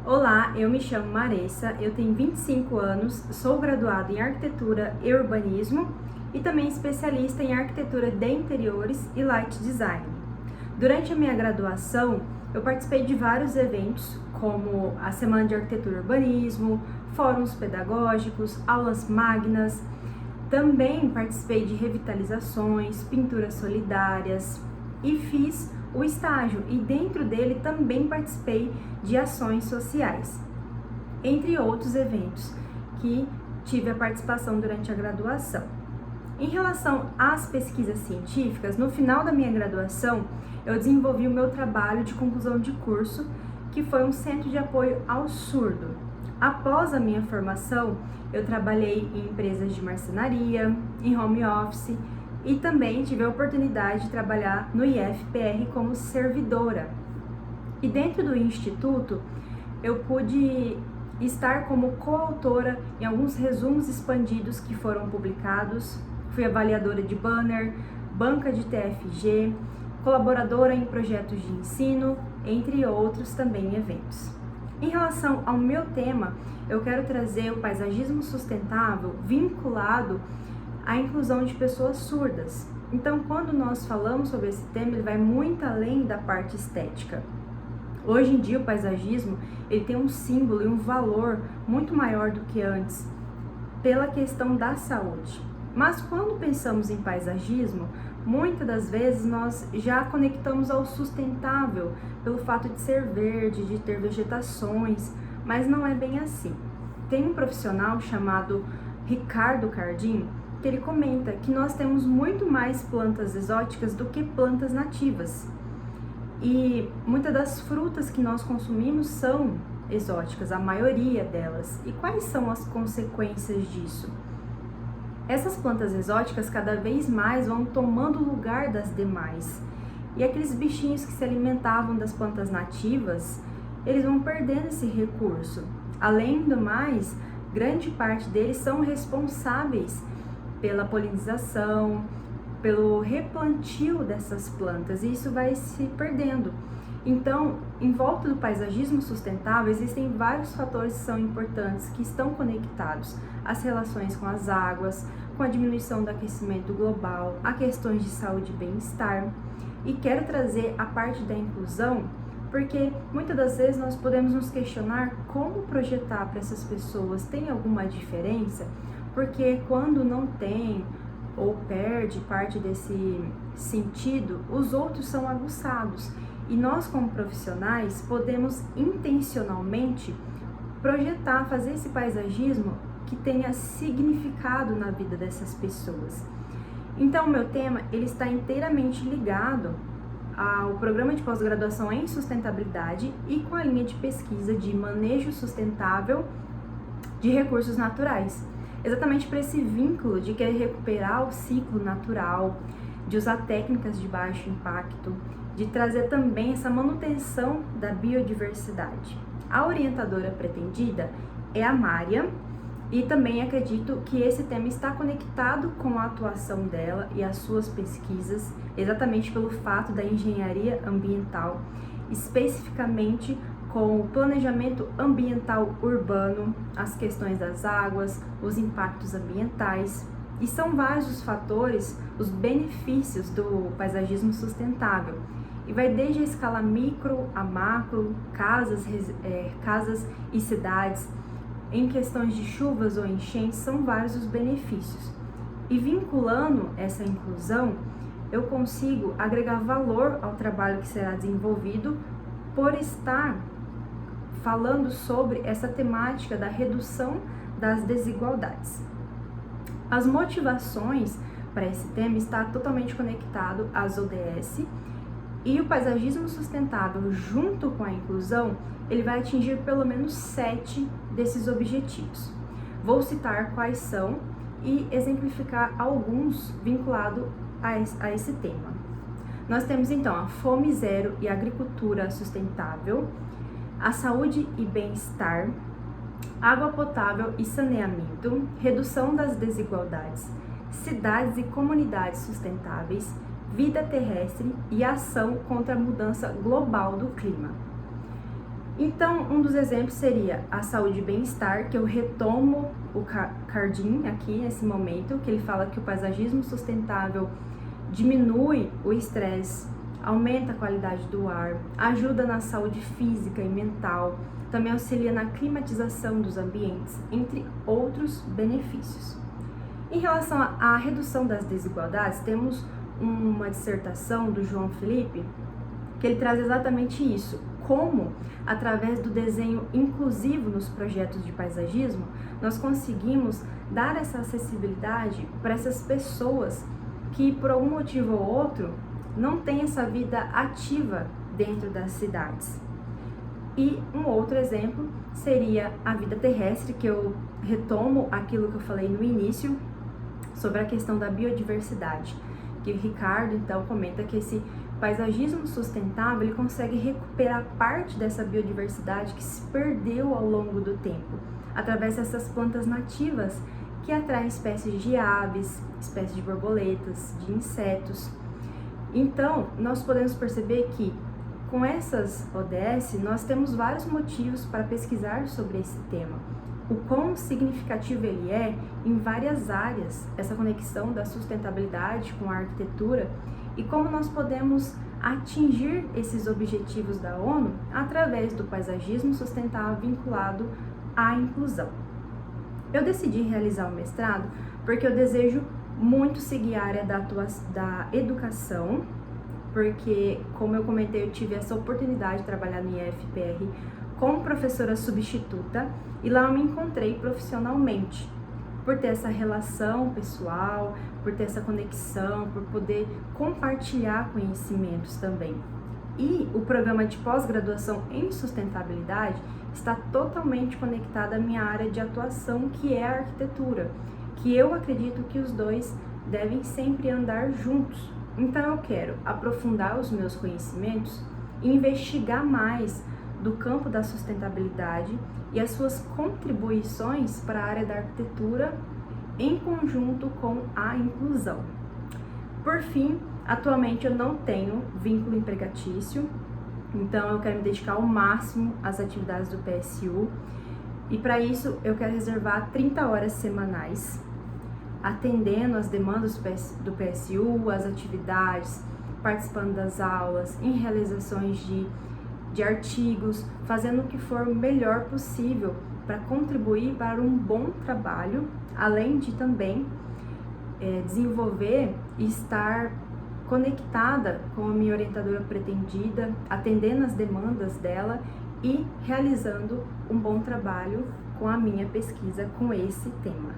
Olá, eu me chamo Maressa, eu tenho 25 anos, sou graduada em Arquitetura e Urbanismo e também especialista em Arquitetura de Interiores e Light Design. Durante a minha graduação, eu participei de vários eventos, como a Semana de Arquitetura e Urbanismo, fóruns pedagógicos, aulas magnas. Também participei de revitalizações, pinturas solidárias e fiz o estágio, e dentro dele também participei de ações sociais, entre outros eventos que tive a participação durante a graduação. Em relação às pesquisas científicas, no final da minha graduação, eu desenvolvi o meu trabalho de conclusão de curso, que foi um centro de apoio ao surdo. Após a minha formação, eu trabalhei em empresas de marcenaria, em home office, e também tive a oportunidade de trabalhar no IFPR como servidora. E dentro do instituto, eu pude estar como coautora em alguns resumos expandidos que foram publicados. Fui avaliadora de banner, banca de TFG, colaboradora em projetos de ensino, entre outros também eventos. Em relação ao meu tema, eu quero trazer o paisagismo sustentável vinculado à inclusão de pessoas surdas. Então, quando nós falamos sobre esse tema, ele vai muito além da parte estética. Hoje em dia, o paisagismo ele tem um símbolo e um valor muito maior do que antes, pela questão da saúde. Mas quando pensamos em paisagismo, muitas das vezes nós já conectamos ao sustentável, pelo fato de ser verde, de ter vegetações, mas não é bem assim. Tem um profissional chamado Ricardo Cardim, que ele comenta que nós temos muito mais plantas exóticas do que plantas nativas. E muitas das frutas que nós consumimos são exóticas, a maioria delas. E quais são as consequências disso? Essas plantas exóticas cada vez mais vão tomando o lugar das demais. E aqueles bichinhos que se alimentavam das plantas nativas, eles vão perdendo esse recurso. Além do mais, grande parte deles são responsáveis pela polinização, pelo replantio dessas plantas, e isso vai se perdendo. Então, em volta do paisagismo sustentável, existem vários fatores que são importantes, que estão conectados às relações com as águas, com a diminuição do aquecimento global, a questões de saúde e bem-estar. E quero trazer a parte da inclusão, porque muitas das vezes nós podemos nos questionar como projetar para essas pessoas. Tem alguma diferença? Porque quando não tem ou perde parte desse sentido, os outros são aguçados. E nós, como profissionais, podemos intencionalmente projetar, fazer esse paisagismo que tenha significado na vida dessas pessoas. Então, o meu tema ele está inteiramente ligado ao programa de pós-graduação em sustentabilidade e com a linha de pesquisa de manejo sustentável de recursos naturais. Exatamente para esse vínculo de querer recuperar o ciclo natural, de usar técnicas de baixo impacto, de trazer também essa manutenção da biodiversidade. A orientadora pretendida é a Mária, e também acredito que esse tema está conectado com a atuação dela e as suas pesquisas, exatamente pelo fato da engenharia ambiental, especificamente com o planejamento ambiental urbano, as questões das águas, os impactos ambientais. E são vários os fatores, os benefícios do paisagismo sustentável. E vai desde a escala micro a macro, casas e cidades. Em questões de chuvas ou enchentes, são vários os benefícios. E vinculando essa inclusão, eu consigo agregar valor ao trabalho que será desenvolvido por estar falando sobre essa temática da redução das desigualdades. As motivações para esse tema está totalmente conectado às ODS, e o paisagismo sustentável junto com a inclusão, ele vai atingir pelo menos 7 desses objetivos. Vou citar quais são e exemplificar alguns vinculados a esse tema. Nós temos então a fome zero e agricultura sustentável, a saúde e bem-estar, água potável e saneamento, redução das desigualdades, cidades e comunidades sustentáveis, vida terrestre e ação contra a mudança global do clima. Então, um dos exemplos seria a saúde e bem-estar, que eu retomo o Cardin aqui nesse momento, que ele fala que o paisagismo sustentável diminui o estresse, aumenta a qualidade do ar, ajuda na saúde física e mental, também auxilia na climatização dos ambientes, entre outros benefícios. Em relação à redução das desigualdades, temos uma dissertação do João Felipe, que ele traz exatamente isso, como, através do desenho inclusivo nos projetos de paisagismo, nós conseguimos dar essa acessibilidade para essas pessoas que, por algum motivo ou outro, não têm essa vida ativa dentro das cidades. E um outro exemplo seria a vida terrestre, que eu retomo aquilo que eu falei no início sobre a questão da biodiversidade, que o Ricardo então comenta que esse paisagismo sustentável ele consegue recuperar parte dessa biodiversidade que se perdeu ao longo do tempo, através dessas plantas nativas que atraem espécies de aves, espécies de borboletas, de insetos. Então, nós podemos perceber que com essas ODS, nós temos vários motivos para pesquisar sobre esse tema. O quão significativo ele é em várias áreas, essa conexão da sustentabilidade com a arquitetura, e como nós podemos atingir esses objetivos da ONU através do paisagismo sustentável vinculado à inclusão. Eu decidi realizar o mestrado porque eu desejo muito seguir a área da educação, porque, como eu comentei, eu tive essa oportunidade de trabalhar no IFPR como professora substituta e lá eu me encontrei profissionalmente, por ter essa relação pessoal, por ter essa conexão, por poder compartilhar conhecimentos também. E o programa de pós-graduação em sustentabilidade está totalmente conectado à minha área de atuação, que é a arquitetura, que eu acredito que os dois devem sempre andar juntos. Então eu quero aprofundar os meus conhecimentos e investigar mais do campo da sustentabilidade e as suas contribuições para a área da arquitetura em conjunto com a inclusão. Por fim, atualmente eu não tenho vínculo empregatício, então eu quero me dedicar ao máximo às atividades do PSU e para isso eu quero reservar 30 horas semanais, atendendo às demandas do PSU, as atividades, participando das aulas, em realizações de artigos, fazendo o que for melhor possível para contribuir para um bom trabalho, além de também desenvolver e estar conectada com a minha orientadora pretendida, atendendo as demandas dela e realizando um bom trabalho com a minha pesquisa com esse tema.